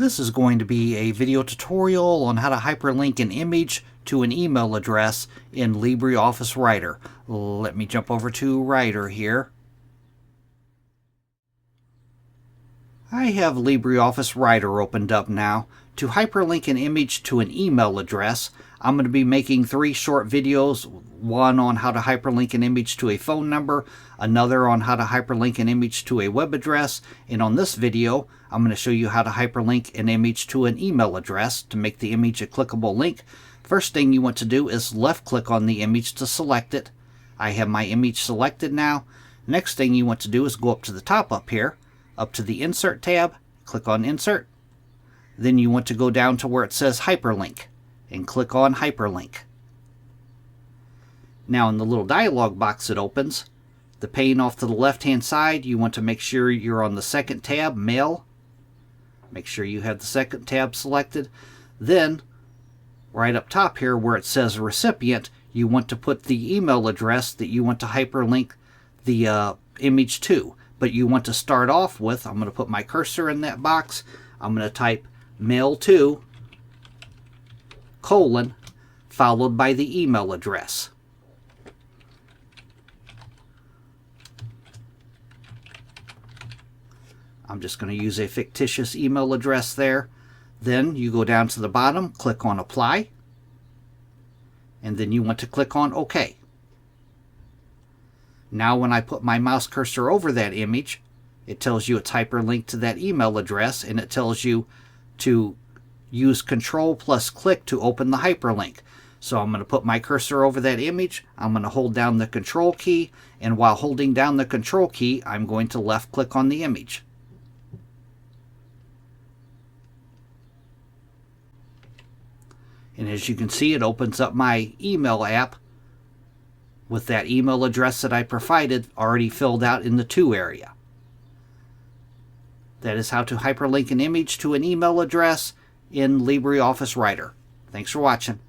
This is going to be a video tutorial on how to hyperlink an image to an email address in LibreOffice Writer. Let me jump over to Writer here. I have LibreOffice Writer opened up now. To hyperlink an image to an email address, I'm going to be making 3 short videos, one on how to hyperlink an image to a phone number, another on how to hyperlink an image to a web address, and on this video, I'm going to show you how to hyperlink an image to an email address to make the image a clickable link. First thing you want to do is left-click on the image to select it. I have my image selected now. Next thing you want to do is go up to the top up here, up to the Insert tab, click on Insert. Then you want to go down to where it says Hyperlink and click on Hyperlink. Now in the little dialog box that opens, the pane off to the left-hand side, you want to make sure you're on the second tab, Mail. Make sure you have the second tab selected. Then, right up top here where it says Recipient, you want to put the email address that you want to hyperlink the image to. But you want to start off with, I'm going to put my cursor in that box, I'm going to type mail to, colon, followed by the email address. I'm just going to use a fictitious email address there. Then you go down to the bottom, click on Apply, and then you want to click on OK. Now when I put my mouse cursor over that image, it tells you it's hyperlinked to that email address, and it tells you to use Control plus click to open the hyperlink. So I'm going to put my cursor over that image, I'm going to hold down the Control key, and while holding down the Control key, I'm going to left click on the image. And as you can see, it opens up my email app with that email address that I provided already filled out in the To area. That is how to hyperlink an image to an email address in LibreOffice Writer. Thanks for watching.